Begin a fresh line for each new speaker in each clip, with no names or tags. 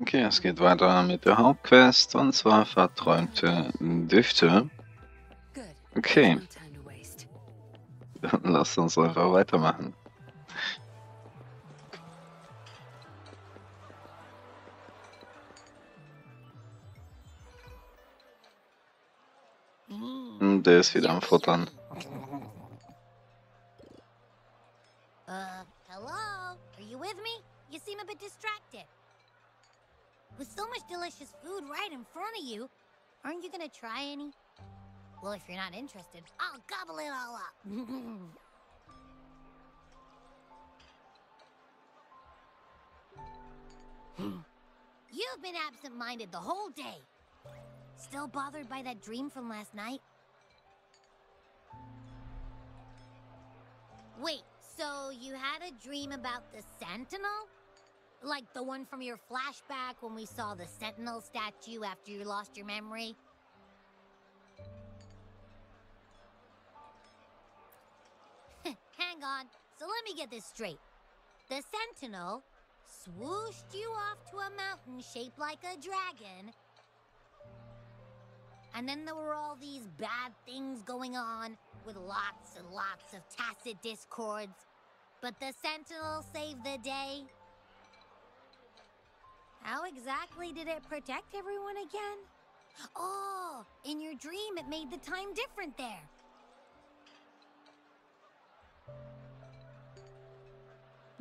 Okay, es geht weiter mit der Hauptquest und zwar verträumte Düfte. Okay, dann lasst uns einfach weitermachen. Der ist wieder am Futtern.
Hello? Are you with me? You seem a bit distracted. With so much delicious food right in front of you, aren't you gonna try any? Well, if you're not interested, I'll gobble it all up. You've been absent-minded the whole day. Still bothered by that dream from last night? Wait, so you had a dream about the Sentinel? Like the one from your flashback when we saw the Sentinel statue after you lost your memory? Hang on, so let me get this straight. The Sentinel swooshed you off to a mountain shaped like a dragon, and then there were all these bad things going on with lots and lots of tacit discords, but the Sentinel saved the day? How exactly did it protect everyone again? Oh, in your dream it made the time different there.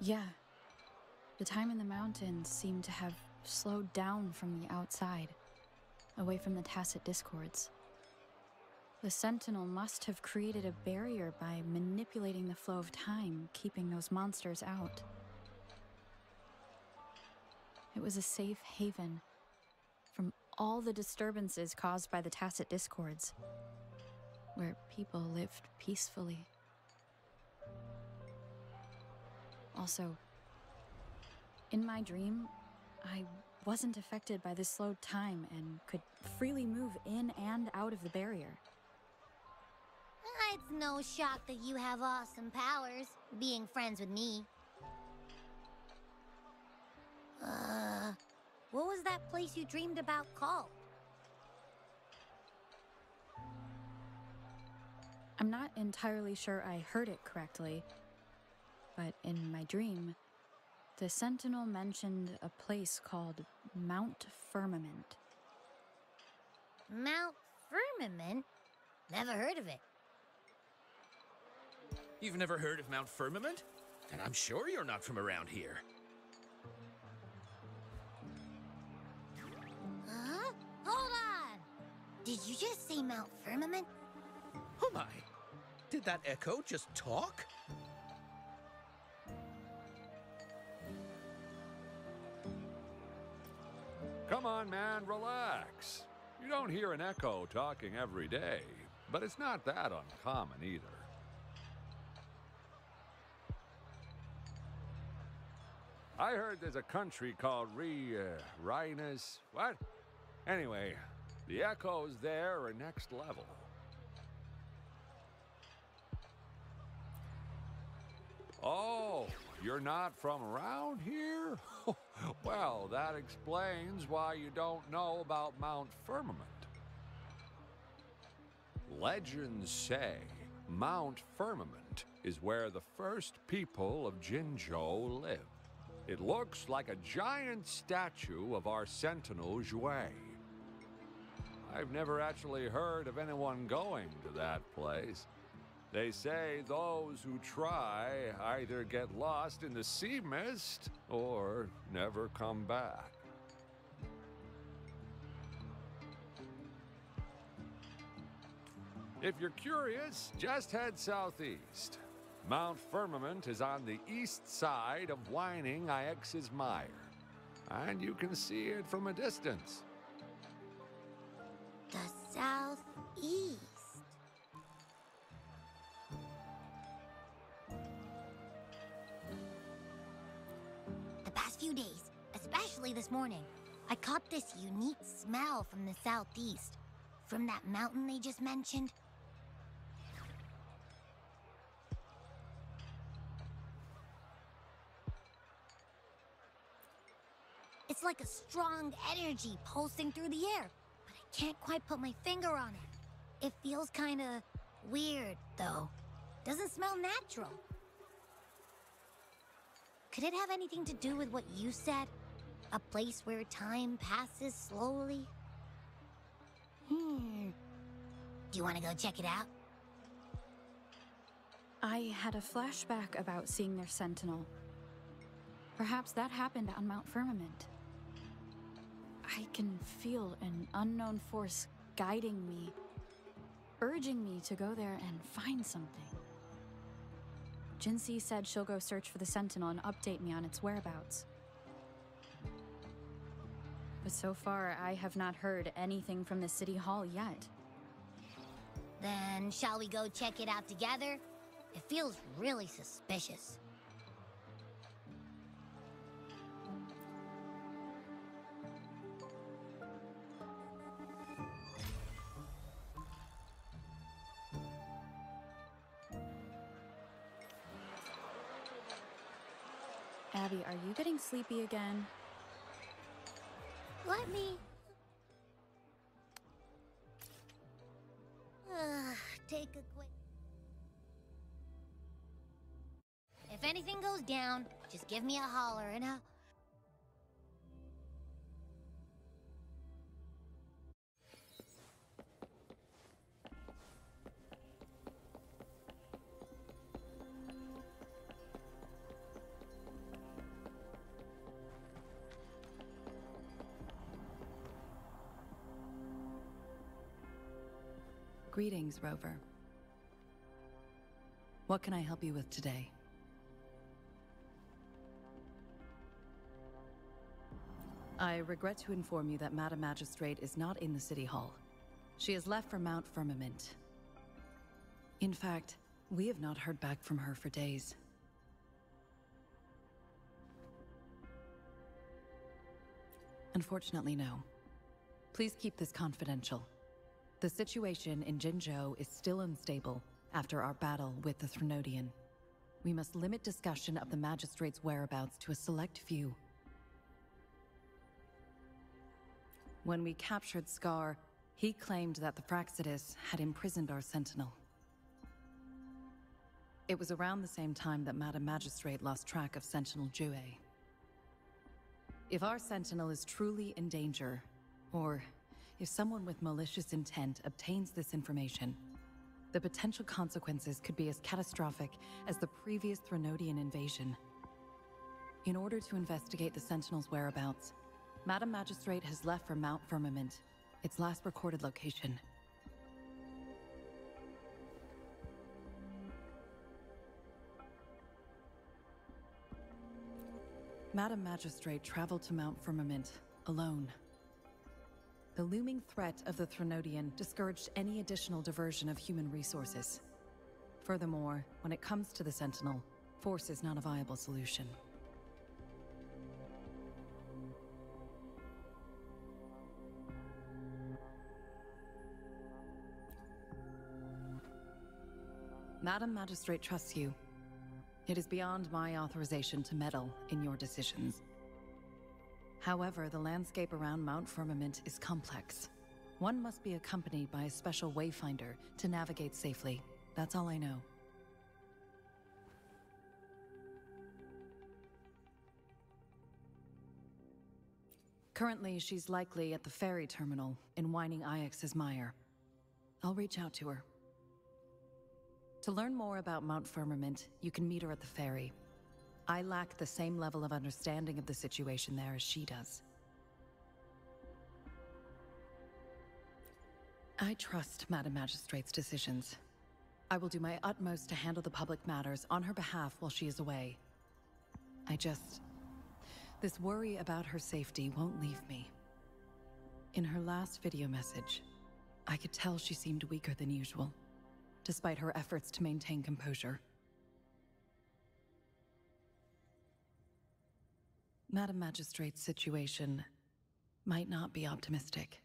Yeah. The time in the mountains seemed to have slowed down from the outside, away from the tacit discords. The Sentinel must have created a barrier by manipulating the flow of time, keeping those monsters out. It was a safe haven from all the disturbances caused by the tacit discords, where people lived peacefully. Also, in my dream, I wasn't affected by the slowed time and could freely move in and out of the barrier.
It's no shock that you have awesome powers, being friends with me. What was that place you dreamed about called?
I'm not entirely sure I heard it correctly, but in my dream, the Sentinel mentioned a place called Mount Firmament.
Mount Firmament? Never heard of it.
You've never heard of Mount Firmament? And I'm sure you're not from around here.
Huh? Hold on! Did you just say Mount Firmament?
Oh my! Did that echo just talk?
Come on, man, relax. You don't hear an echo talking every day, but it's not that uncommon either. I heard there's a country called Rhinus. What? Anyway, the echoes there are next level. Oh, you're not from around here? Well, that explains why you don't know about Mount Firmament. Legends say Mount Firmament is where the first people of Jinzhou lived. It looks like a giant statue of our Sentinel Jue. I've never actually heard of anyone going to that place. They say those who try either get lost in the sea mist or never come back. If you're curious, just head southeast. Mount Firmament is on the east side of Whining Ix's Mire, and you can see it from a distance.
The southeast. The past few days, especially this morning, I caught this unique smell from the southeast. From that mountain they just mentioned. It's like a strong energy pulsing through the air, but I can't quite put my finger on it. It feels kinda weird, though. Doesn't smell natural. Could it have anything to do with what you said? A place where time passes slowly? Do you want to go check it out?
I had a flashback about seeing their sentinel. Perhaps that happened on Mount Firmament. I can feel an unknown force guiding me, urging me to go there and find something. Jinsei said she'll go search for the sentinel and update me on its whereabouts. But so far, I have not heard anything from the City Hall yet.
Then shall we go check it out together? It feels really suspicious.
Abby, are you getting sleepy again?
Let me... take a quick... If anything goes down, just give me a holler and I'll...
Greetings, Rover. What can I help you with today? I regret to inform you that Madam Magistrate is not in the City Hall. She has left for Mount Firmament. In fact, we have not heard back from her for days. Unfortunately, no. Please keep this confidential. The situation in Jinzhou is still unstable after our battle with the Threnodian. We must limit discussion of the Magistrate's whereabouts to a select few. When we captured Scar, he claimed that the Fraxidus had imprisoned our Sentinel. It was around the same time that Madam Magistrate lost track of Sentinel Jue. If our Sentinel is truly in danger, or if someone with malicious intent obtains this information, the potential consequences could be as catastrophic as the previous Threnodian invasion. In order to investigate the Sentinel's whereabouts, Madam Magistrate has left for Mount Firmament, its last recorded location. Madam Magistrate traveled to Mount Firmament alone. The looming threat of the Threnodian discouraged any additional diversion of human resources. Furthermore, when it comes to the Sentinel, force is not a viable solution. Madam Magistrate trusts you. It is beyond my authorization to meddle in your decisions. However, the landscape around Mount Firmament is complex. One must be accompanied by a special wayfinder to navigate safely. That's all I know. Currently, she's likely at the ferry terminal in Whining Ix's Mire. I'll reach out to her. To learn more about Mount Firmament, you can meet her at the ferry. I lack the same level of understanding of the situation there as she does. I trust Madam Magistrate's decisions. I will do my utmost to handle the public matters on her behalf while she is away. This worry about her safety won't leave me. In her last video message, I could tell she seemed weaker than usual, despite her efforts to maintain composure. Madam Magistrate's situation might not be optimistic.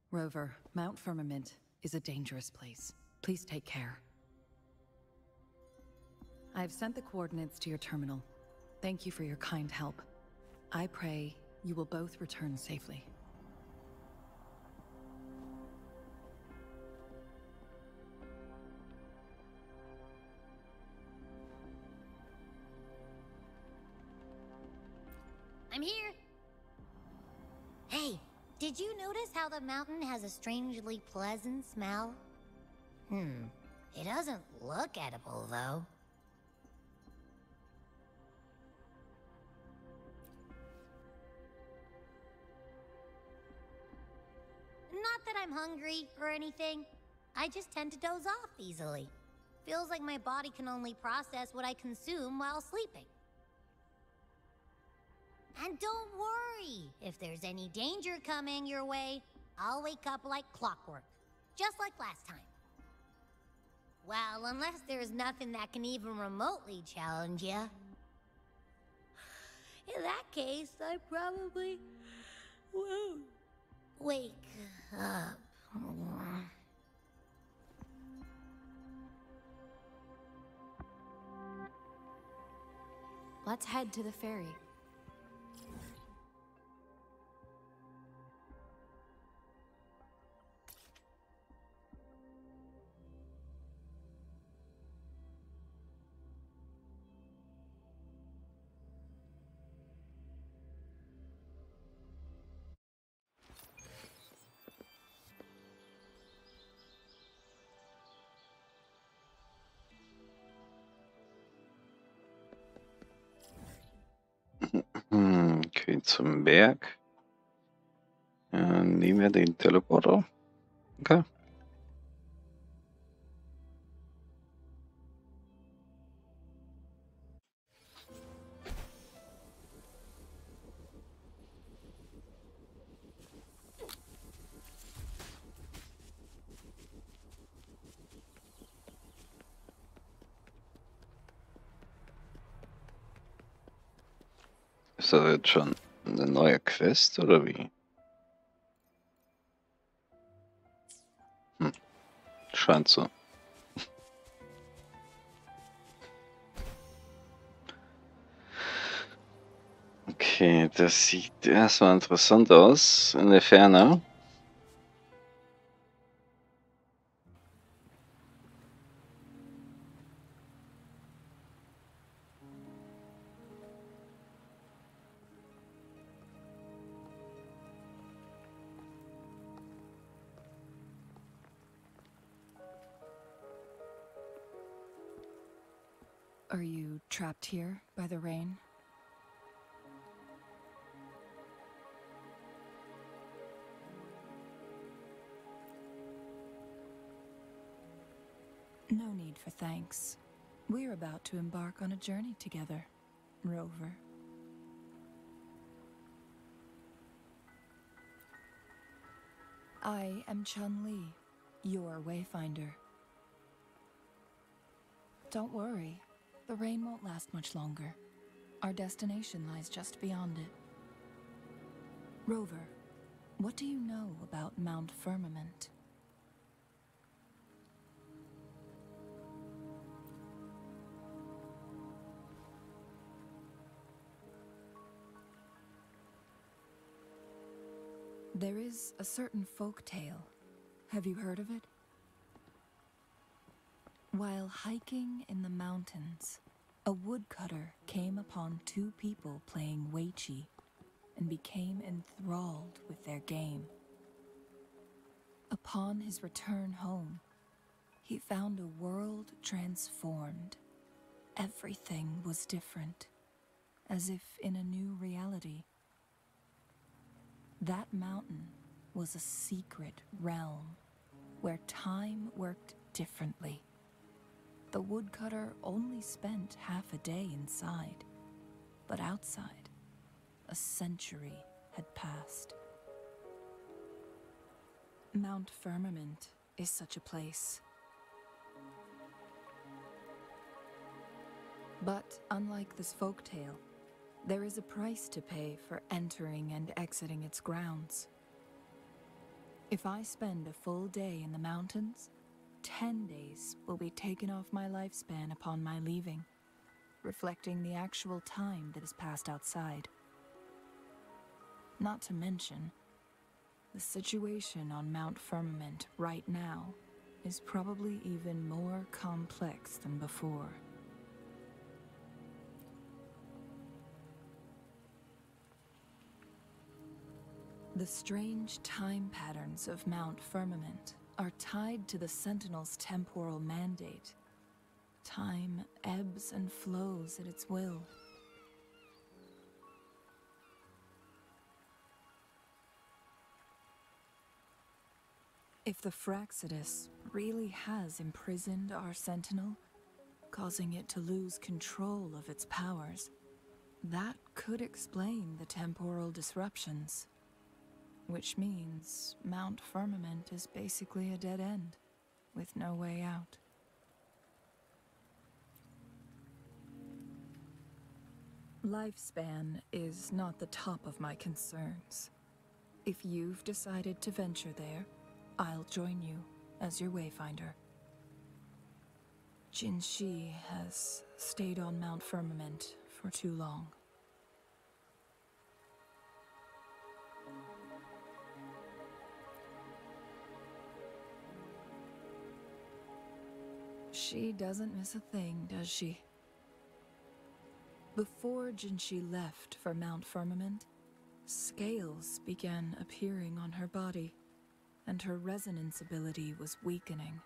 Rover, Mount Firmament is a dangerous place. Please take care. I have sent the coordinates to your terminal. Thank you for your kind help. I pray You will both return safely.
I'm here. Hey, did you notice how the mountain has a strangely pleasant smell? It doesn't look edible, though. Not that I'm hungry or anything. I just tend to doze off easily. Feels like my body can only process what I consume while sleeping. And don't worry, if there's any danger coming your way, I'll wake up like clockwork, just like last time. Well, unless there's nothing that can even remotely challenge you. In that case, I probably won't wake up.
Let's head to the ferry.
Okay, zum Berg. Nehmen wir den Teleporter. Okay. Ist das jetzt schon eine neue Quest oder wie? Scheint so. Okay, das sieht erstmal interessant aus in der Ferne.
Are you trapped here by the rain? No need for thanks. We're about to embark on a journey together, Rover. I am Chun-Li, your wayfinder. Don't worry, the rain won't last much longer. Our destination lies just beyond it. Rover, what do you know about Mount Firmament? There is a certain folk tale. Have you heard of it? While hiking in the mountains, a woodcutter came upon two people playing Weiqi and became enthralled with their game. Upon his return home, he found a world transformed. Everything was different, as if in a new reality. That mountain was a secret realm where time worked differently. The woodcutter only spent half a day inside, but outside, a century had passed. Mount Firmament is such a place. But unlike this folktale, there is a price to pay for entering and exiting its grounds. If I spend a full day in the mountains, 10 days will be taken off my lifespan upon my leaving, reflecting the actual time that is passed outside.
Not to mention, the situation on Mount Firmament right now is probably even more complex than before. The strange time patterns of Mount Firmament are tied to the Sentinel's temporal mandate. Time ebbs and flows at its will. If the Fraxidus really has imprisoned our Sentinel, causing it to lose control of its powers, that could explain the temporal disruptions. Which means Mount Firmament is basically a dead end, with no way out. Lifespan is not the top of my concerns. If you've decided to venture there, I'll join you as your wayfinder. Jinshi has stayed on Mount Firmament for too long. She doesn't miss a thing, does she? Before Jinshi left for Mount Firmament, scales began appearing on her body, and her resonance ability was weakening.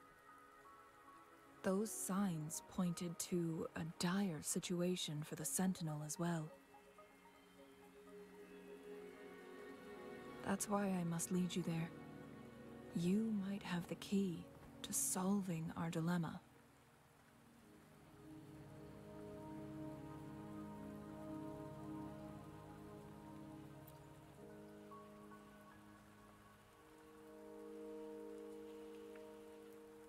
Those signs pointed to a dire situation for the Sentinel as well. That's why I must lead you there. You might have the key to solving our dilemma.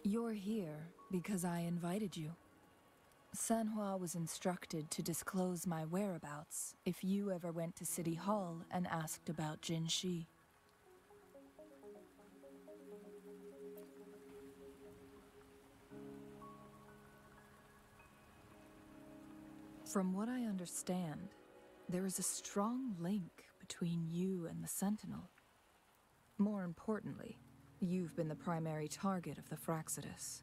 You're here because I invited you. Sanhua was instructed to disclose my whereabouts if you ever went to City Hall and asked about Jinshi. From what I understand, there is a strong link between you and the Sentinel. More importantly, you've been the primary target of the Fraxidus.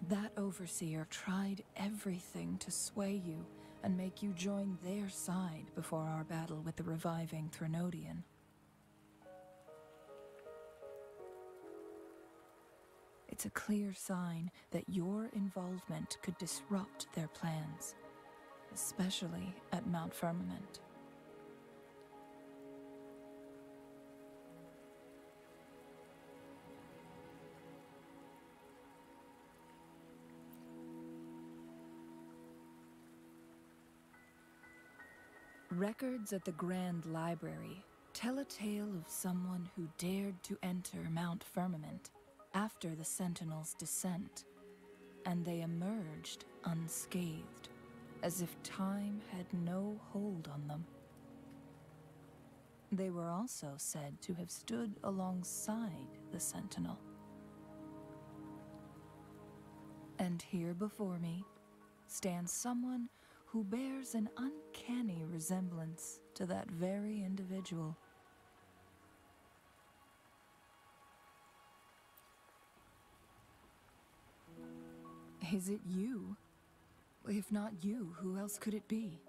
That overseer tried everything to sway you and make you join their side before our battle with the reviving Threnodian. It's a clear sign that your involvement could disrupt their plans, especially at Mount Firmament. Records at the Grand Library tell a tale of someone who dared to enter Mount Firmament after the Sentinel's descent, and they emerged unscathed, as if time had no hold on them. They were also said to have stood alongside the Sentinel. And here before me stands someone who bears an uncanny resemblance to that very individual. Is it you? If not you, who else could it be?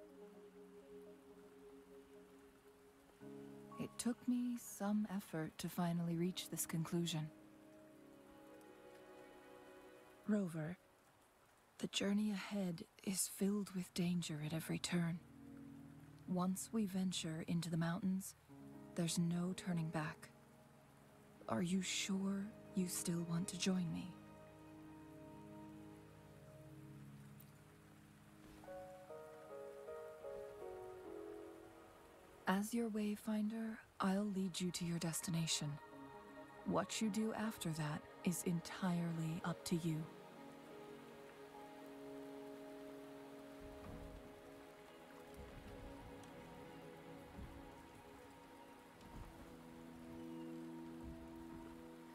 It took me some effort to finally reach this conclusion. Rover, the journey ahead is filled with danger at every turn. Once we venture into the mountains, there's no turning back. Are you sure you still want to join me? As your wayfinder, I'll lead you to your destination. What you do after that is entirely up to you.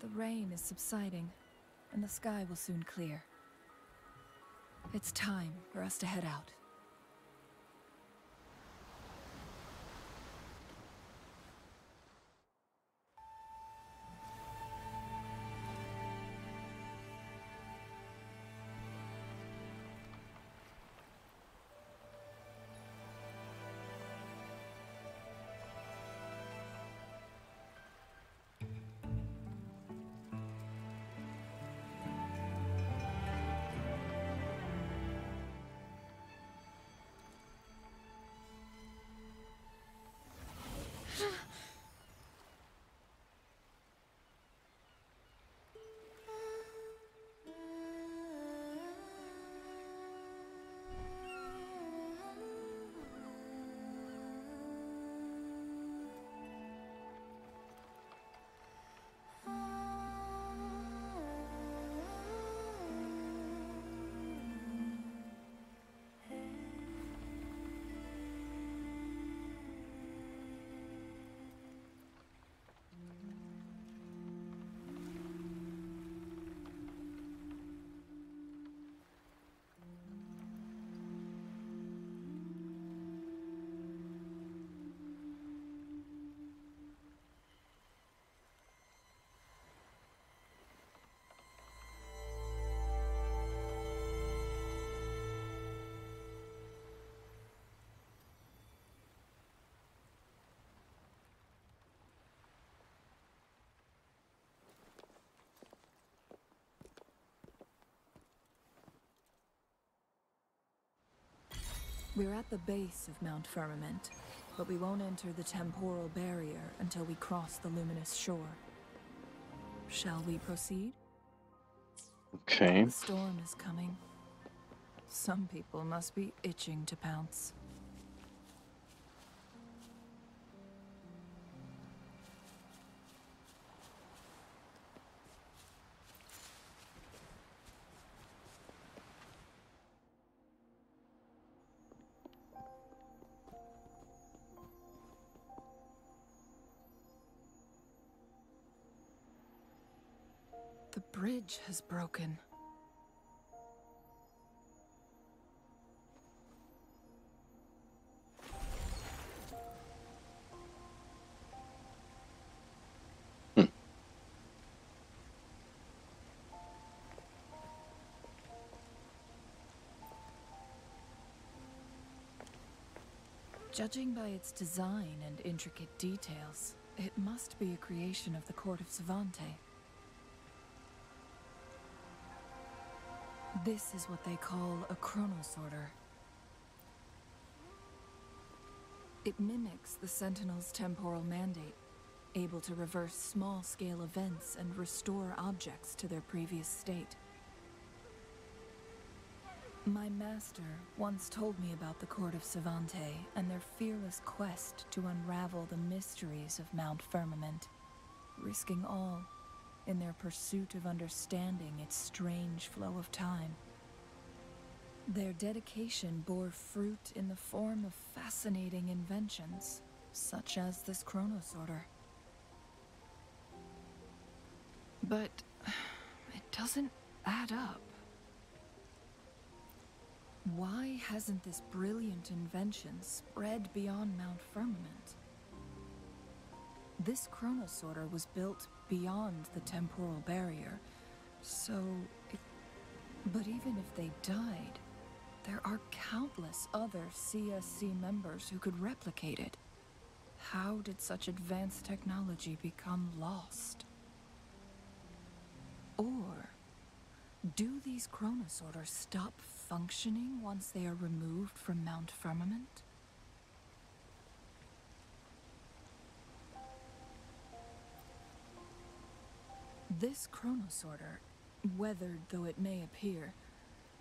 The rain is subsiding, and the sky will soon clear. It's time for us to head out.
We're at the base of Mount Firmament, but we won't enter the temporal barrier until we cross the luminous shore. Shall we proceed?
Okay.
The storm is coming. Some people must be itching to pounce. The bridge has broken. Judging by its design and intricate details, it must be a creation of the court of Savante. This is what they call a chronosorter. It mimics the Sentinel's temporal mandate, able to reverse small-scale events and restore objects to their previous state. My master once told me about the court of Savante and their fearless quest to unravel the mysteries of Mount Firmament, risking all in their pursuit of understanding its strange flow of time. Their dedication bore fruit in the form of fascinating inventions, such as this chronosorter. But it doesn't add up. Why hasn't this brilliant invention spread beyond Mount Firmament? This chronosorter was built beyond the temporal barrier, but even if they died, there are countless other CSC members who could replicate it. How did such advanced technology become lost? Or do these chronosorters stop functioning once they are removed from Mount Firmament? This chronosorter, weathered though it may appear,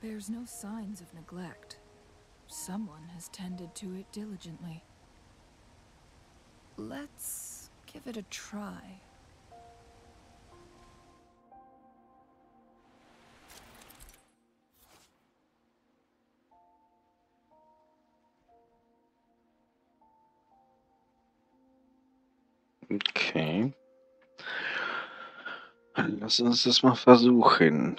bears no signs of neglect. Someone has tended to it diligently. Let's give it a try.
Okay. Lass uns das mal versuchen.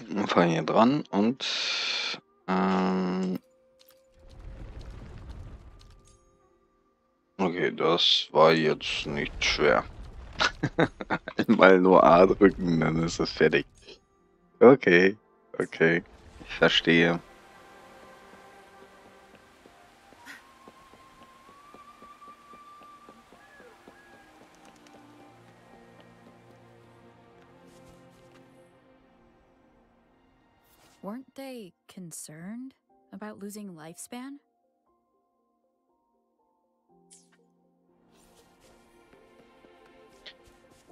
Wir fahren hier dran und okay, das war jetzt nicht schwer. Einmal nur A drücken, dann ist es fertig. Okay, okay, ich verstehe.
Weren't they concerned about losing lifespan?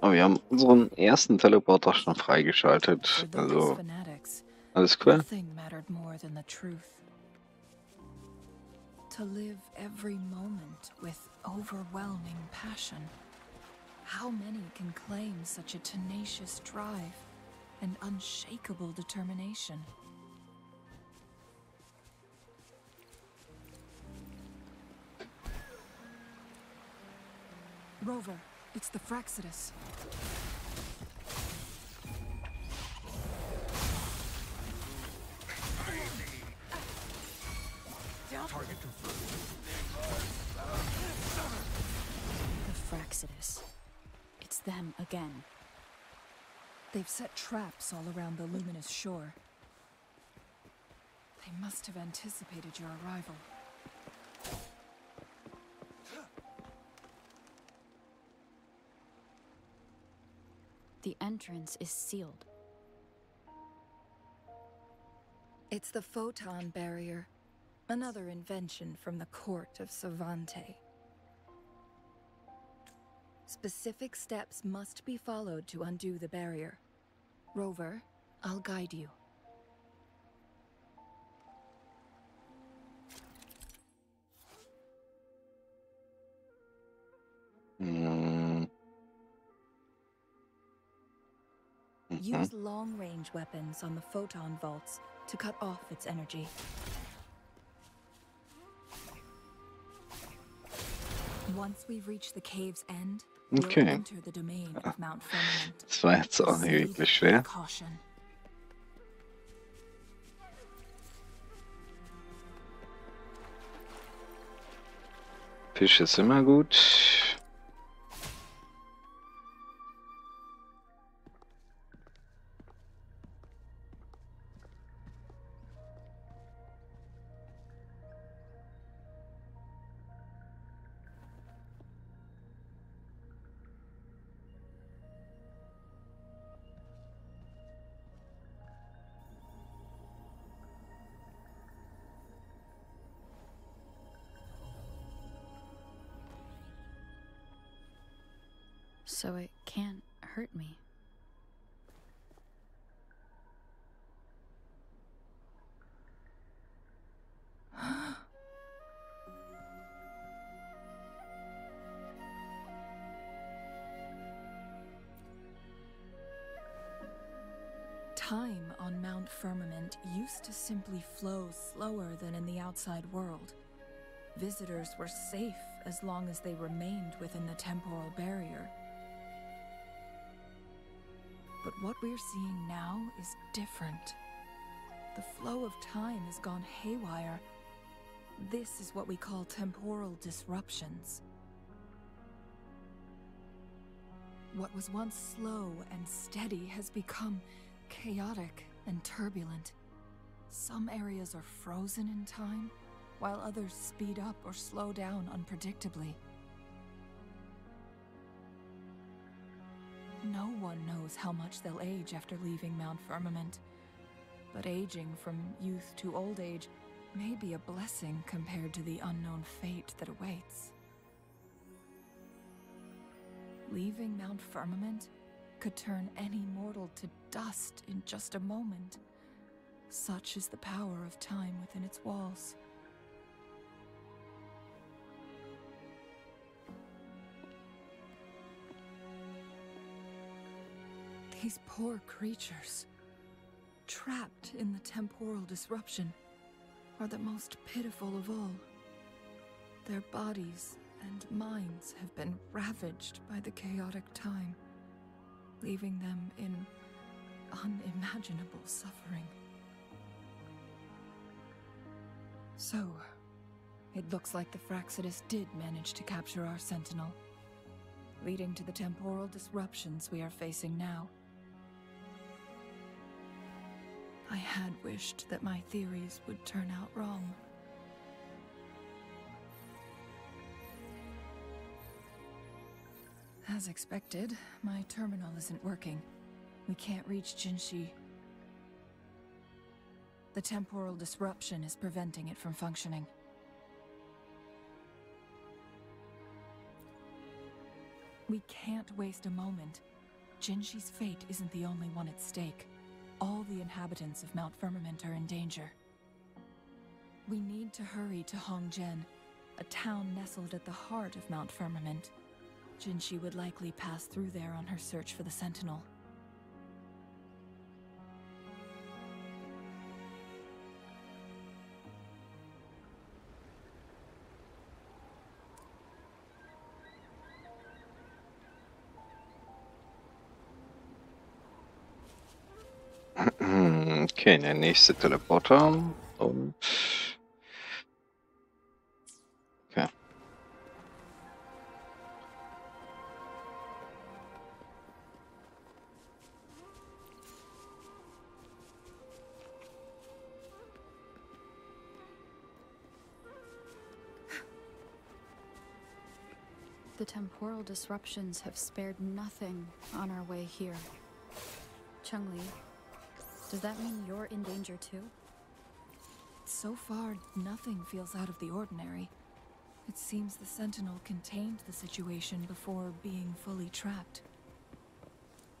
Oh, wir haben unseren ersten Teleporter schon freigeschaltet. Also, alles cool.
Nothing mattered more than the truth. To live every moment with overwhelming passion. How many can claim such a tenacious drive and unshakable determination? Rover, it's the Fraxidus.
Target confirmed.
The Fraxidus. It's them again.
They've set traps all around the luminous shore. They must have anticipated your arrival.
the entrance is sealed.
It's the photon barrier, another invention from the court of Savante. Specific steps must be followed to undo the barrier. Rover, I'll guide you. Use long-range weapons on the photon vaults to cut off its energy. Once we've reached the cave's end, we'll enter the domain of Mount Firmament.
Das war jetzt auch nicht wirklich schwer.
Caution.
Fisch ist immer gut.
So it can't hurt me.
Time on Mount Firmament used to simply flow slower than in the outside world. Visitors were safe as long as they remained within the temporal barrier. But what we're seeing now is different. The flow of time has gone haywire. This is what we call temporal disruptions. What was once slow and steady has become chaotic and turbulent. Some areas are frozen in time, while others speed up or slow down unpredictably. No one knows how much they'll age after leaving Mount Firmament, but aging from youth to old age may be a blessing compared to the unknown fate that awaits. Leaving Mount Firmament could turn any mortal to dust in just a moment. Such is the power of time within its walls. These poor creatures, trapped in the temporal disruption, are the most pitiful of all. Their bodies and minds have been ravaged by the chaotic time, leaving them in unimaginable suffering. So, it looks like the Fraxidus did manage to capture our sentinel, leading to the temporal disruptions we are facing now. I had wished that my theories would turn out wrong. As expected, my terminal isn't working. We can't reach Jinshi. The temporal disruption is preventing it from functioning. We can't waste a moment. Jinshi's fate isn't the only one at stake. All the inhabitants of Mount Firmament are in danger. We need to hurry to Hongjian, a town nestled at the heart of Mount Firmament. Jinshi would likely pass through there on her search for the Sentinel.
Okay, der nächste Teleporter und okay.
The temporal disruptions have spared nothing on our way here. Chun-Li, does that mean you're in danger too?
So far, nothing feels out of the ordinary. It seems the Sentinel contained the situation before being fully trapped.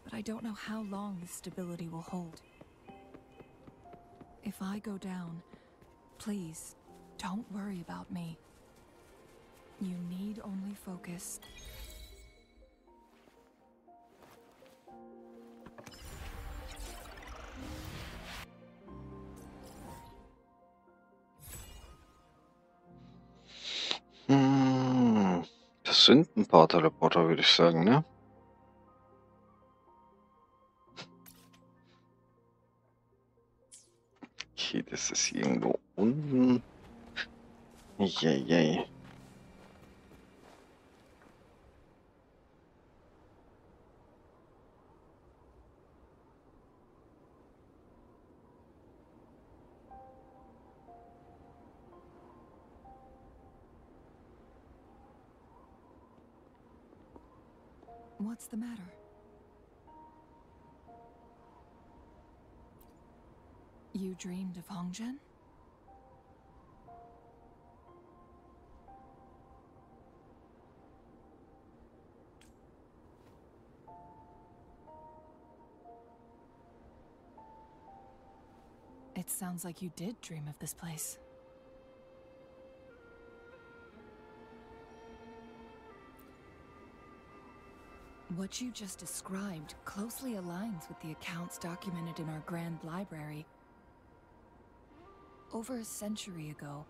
But I don't know how long this stability will hold. If I go down, please, don't worry about me. You need only focus.
Das sind ein paar Teleporter, würde ich sagen, ne? Okay, das ist irgendwo unten. Yay.
What's the matter? You dreamed of Hongzhen? It sounds like you did dream of this place. What you just described closely aligns with the accounts documented in our Grand Library. Over a century ago,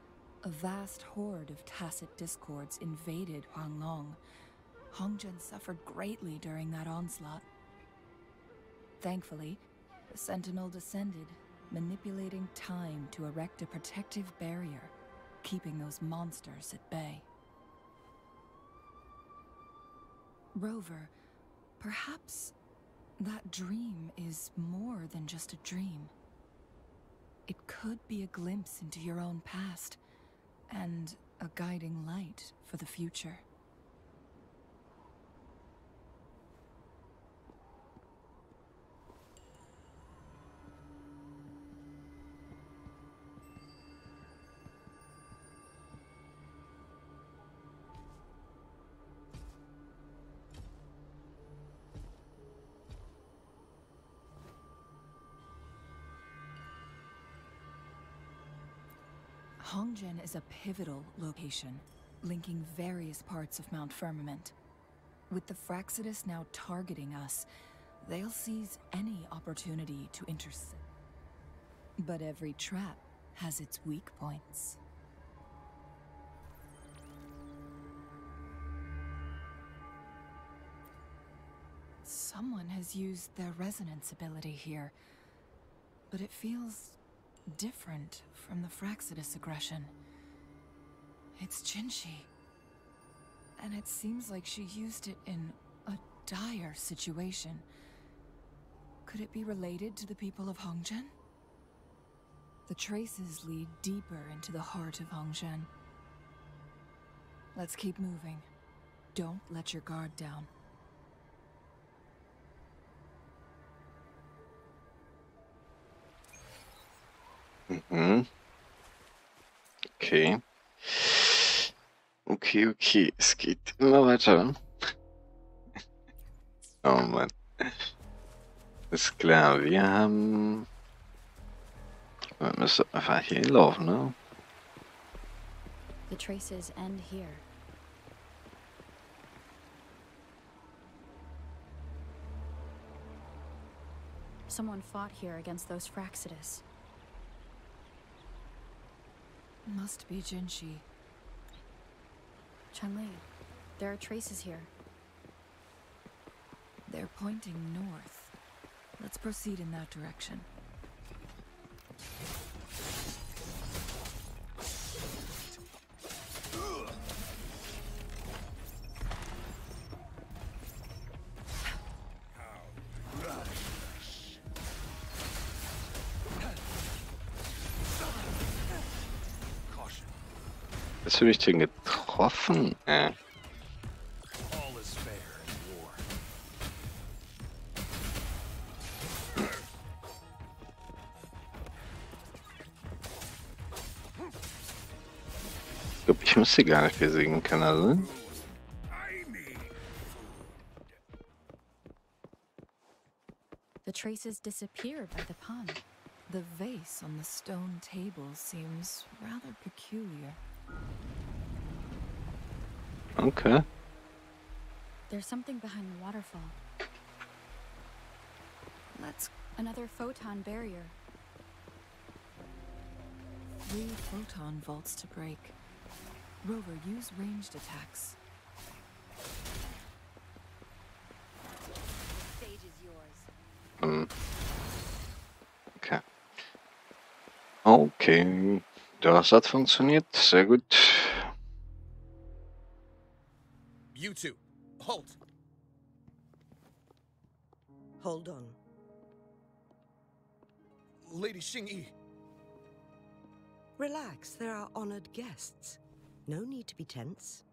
a vast horde of tacit discords invaded Huanglong. Hongzhen suffered greatly during that onslaught. Thankfully, the Sentinel descended, manipulating time to erect a protective barrier, keeping those monsters at bay. Rover, perhaps that dream is more than just a dream. It could be a glimpse into your own past, and a guiding light for the future. Hongzhen is a pivotal location, linking various parts of Mount Firmament. With the Fraxidus now targeting us, they'll seize any opportunity to intercept. But every trap has its weak points. Someone has used their resonance ability here, but it feels different from the Fraxidus aggression. It's Jinshi, and it seems like she used it in a dire situation. Could it be related to the people of Hongzhen? The traces lead deeper into the heart of Hongzhen. Let's keep moving. Don't let your guard down.
Okay. Okay. Es geht immer weiter. Oh Mann. Ist klar, wir müssen einfach hier laufen, ne?
The traces end here. Someone fought here against those Fraxidus.
Must be Jinshi.
Chun-Li, there are traces here.
They're pointing north. Let's proceed in that direction.
Hast du mich denn getroffen? glaube, ich muss sie gar nicht besiegen können, also.
The traces disappeared by the pond.
The vase on the stone table seems rather peculiar.
Okay.
There's something behind the waterfall.
Let's...
Another photon barrier.
3 photon vaults to break. Rover, use ranged attacks.
Stage is yours.
Okay. Okay. Das hat funktioniert. Sehr gut.
You two, halt!
Hold on.
Lady Xingyi.
Relax, they're our honored guests. No need to be tense.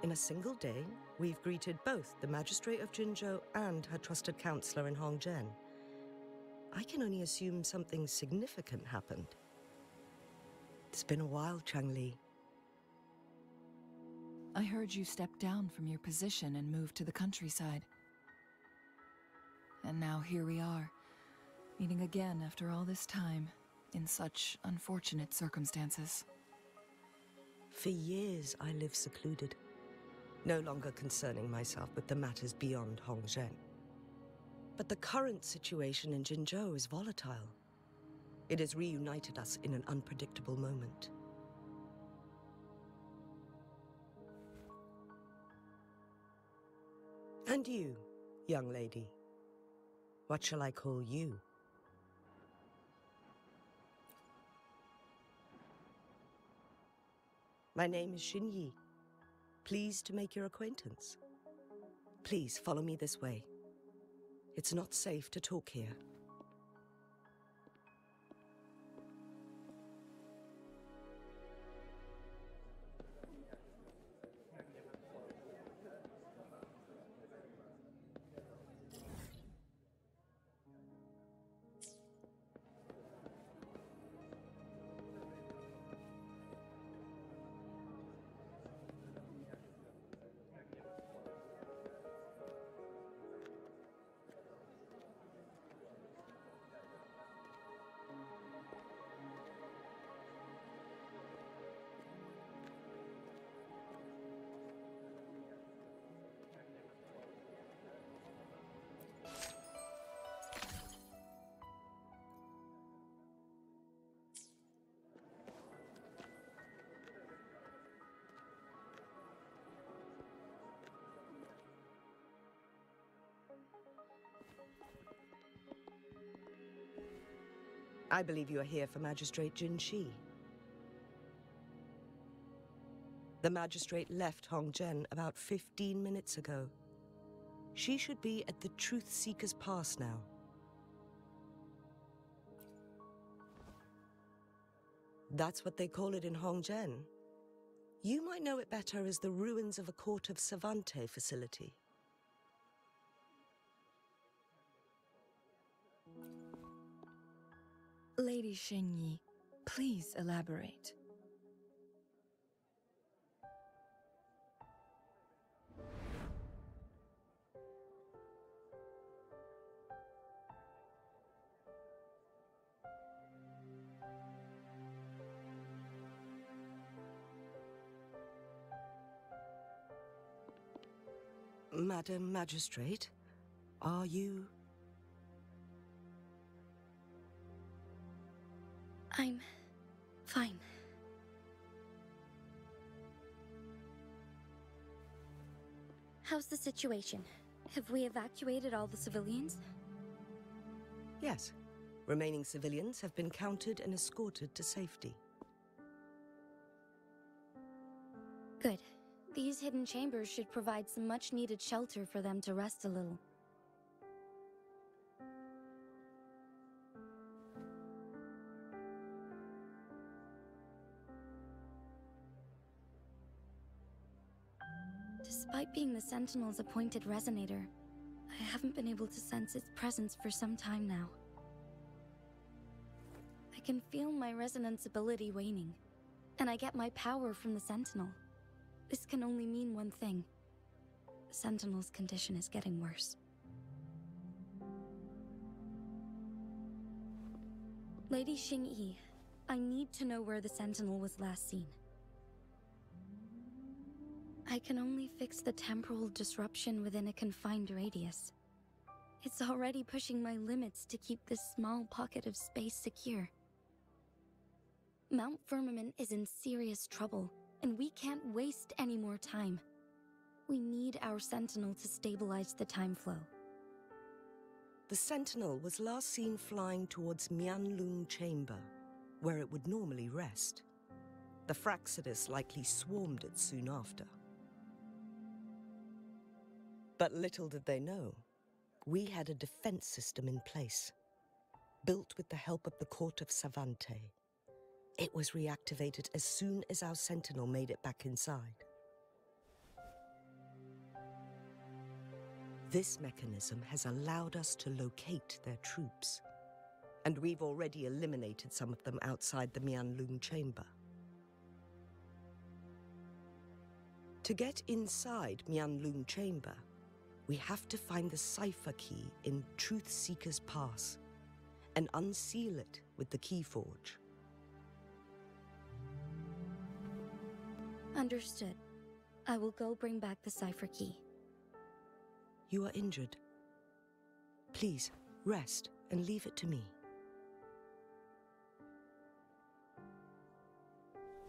In a single day, we've greeted both the Magistrate of Jinzhou and her trusted counselor in Hongzhen. I can only assume something significant happened. It's been a while, Changli.
I heard you stepped down from your position and moved to the countryside. And now here we are, meeting again after all this time, in such unfortunate circumstances.
For years, I lived secluded, no longer concerning myself with the matters beyond Hongzhen. But the current situation in Jinzhou is volatile. It has reunited us in an unpredictable moment. And you, young lady, what shall I call you? My name is Xingyi. Pleased to make your acquaintance. Please follow me this way. It's not safe to talk here. I believe you are here for Magistrate Jin Shi. The Magistrate left Hongzhen about 15 minutes ago. She should be at the Truth Seeker's Pass now. That's what they call it in Hongzhen. You might know it better as the ruins of a Court of Savante facility.
Lady Xingyi, please elaborate.
Madam Magistrate, are you...
I'm fine. How's the situation? Have we evacuated all the civilians?
Yes. Remaining civilians have been counted and escorted to safety.
Good. These hidden chambers should provide some much-needed shelter for them to rest a little. Despite being the Sentinel's appointed resonator, I haven't been able to sense its presence for some time now. I can feel my resonance ability waning, and I get my power from the Sentinel. This can only mean one thing. The Sentinel's condition is getting worse. Lady Xingyi, I need to know where the Sentinel was last seen. I can only fix the temporal disruption within a confined radius. It's already pushing my limits to keep this small pocket of space secure. Mount Firmament is in serious trouble, and we can't waste any more time. We need our Sentinel to stabilize the time flow.
The Sentinel was last seen flying towards Mianlung Chamber, where it would normally rest. The Fraxidus likely swarmed it soon after. But little did they know, we had a defense system in place, built with the help of the court of Savante. It was reactivated as soon as our Sentinel made it back inside. This mechanism has allowed us to locate their troops, and we've already eliminated some of them outside the Mianlung Chamber. To get inside Mianlung Chamber, we have to find the cipher key in Truth Seeker's Pass and unseal it with the Keyforge.
Understood. I will go bring back the cipher key.
You are injured. Please, rest and leave it to me.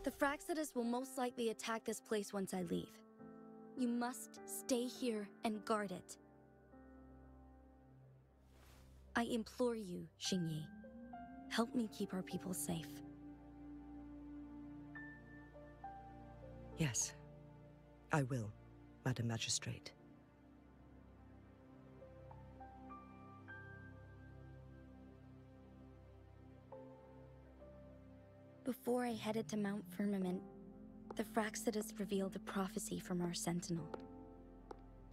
The Fraxidus will most likely attack this place once I leave. You must stay here and guard it. I implore you, Xingyi. Help me keep our people safe.
Yes, I will, Madam Magistrate.
Before I headed to Mount Firmament, the Fraxidus revealed a prophecy from our Sentinel.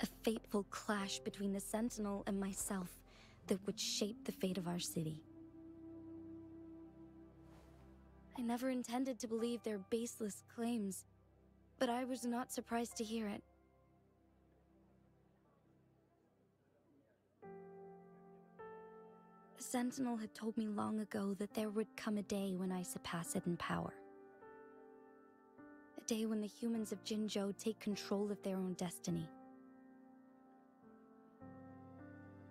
A fateful clash between the Sentinel and myself that would shape the fate of our city. I never intended to believe their baseless claims, but I was not surprised to hear it. The Sentinel had told me long ago that there would come a day when I surpass it in power. A day when the humans of Jinzhou take control of their own destiny.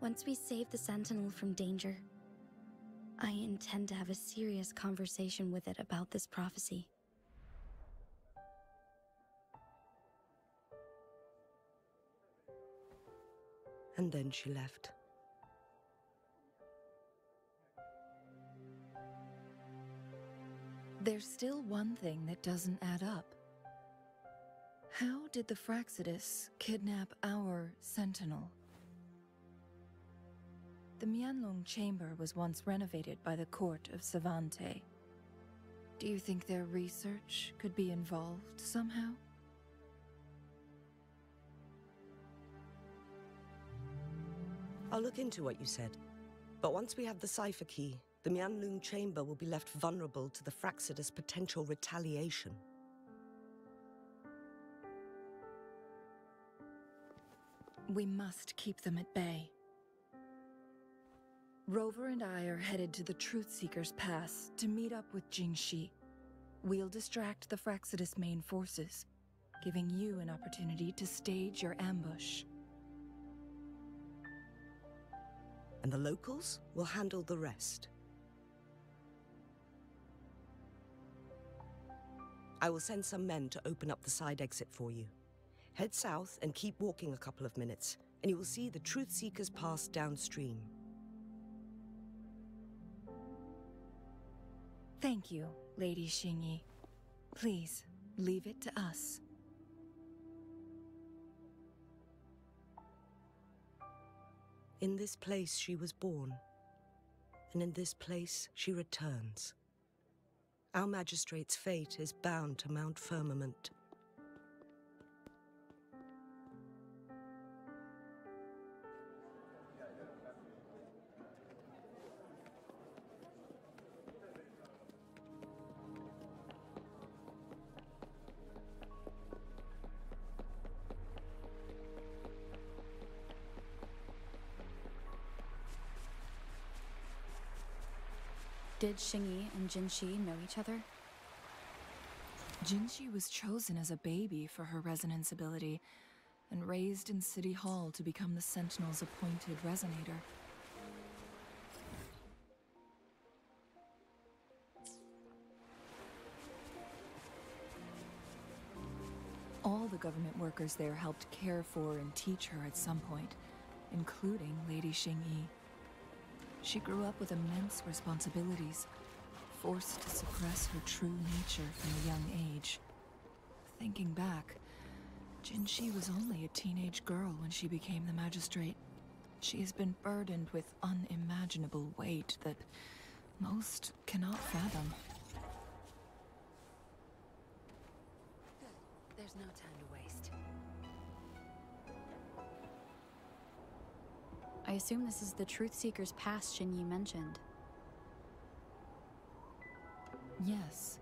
Once we save the Sentinel from danger, I intend to have a serious conversation with it about this prophecy.
And then she left.
There's still one thing that doesn't add up. How did the Fraxidus kidnap our Sentinel? The Mianlung Chamber was once renovated by the court of Savante. Do you think their research could be involved somehow?
I'll look into what you said. But once we have the cipher key, the Mianlung Chamber will be left vulnerable to the Fraxidus' potential retaliation.
We must keep them at bay. Rover and I are headed to the Truth Seeker's Pass to meet up with Jingxi. We'll distract the Fraxidus' main forces, giving you an opportunity to stage your ambush.
And the locals will handle the rest. I will send some men to open up the side exit for you. Head south and keep walking a couple of minutes, and you will see the Truth Seeker's Pass downstream.
Thank you, Lady Xingyi. Please, leave it to us.
In this place she was born, and in this place she returns. Our magistrate's fate is bound to Mount Firmament.
Did Xingyi and Jinxi know each other?
Jinxi was chosen as a baby for her resonance ability and raised in City Hall to become the Sentinel's appointed resonator. All the government workers there helped care for and teach her at some point, including Lady Xingyi. She grew up with immense responsibilities, forced to suppress her true nature from a young age. Thinking back, Jinxi was only a teenage girl when she became the magistrate. She has been burdened with unimaginable weight that most cannot fathom.
There's no time to waste.
I assume this is the Truth Seeker's Pass Xingyi mentioned.
Yes.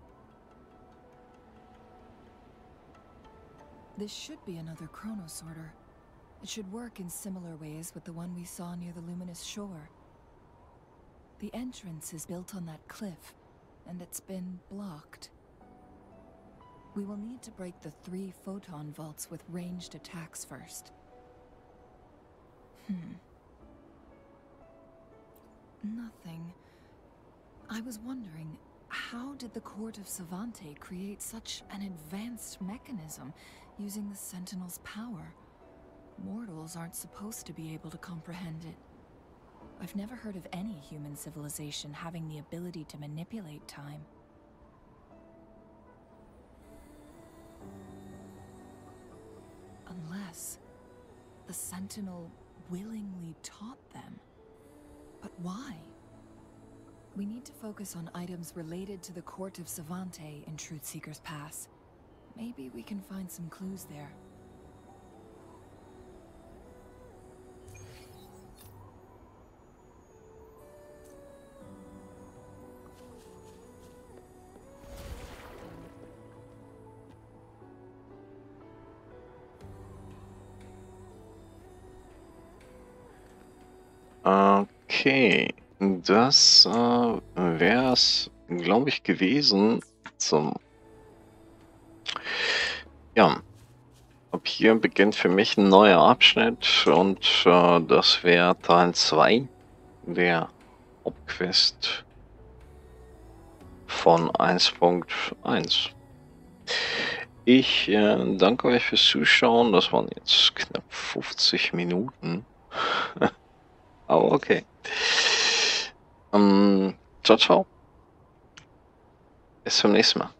This should be another chronosorter. It should work in similar ways with the one we saw near the luminous shore. The entrance is built on that cliff, and it's been blocked. We will need to break the 3 photon vaults with ranged attacks first. Nothing. I was wondering, how did the Court of Savante create such an advanced mechanism using the Sentinel's power? Mortals aren't supposed to be able to comprehend it. I've never heard of any human civilization having the ability to manipulate time. Unless the Sentinel willingly taught them. But why? We need to focus on items related to the Court of Savante in Truth Seeker's Pass. Maybe we can find some clues there.
Okay, das wäre es, glaube ich, gewesen zum... Ja, ab hier beginnt für mich ein neuer Abschnitt und das wäre Teil 2 der Hauptquest von 1.1. Ich danke euch fürs Zuschauen, das waren jetzt knapp 50 Minuten. Aber okay. Ciao, ciao. Bis zum nächsten Mal.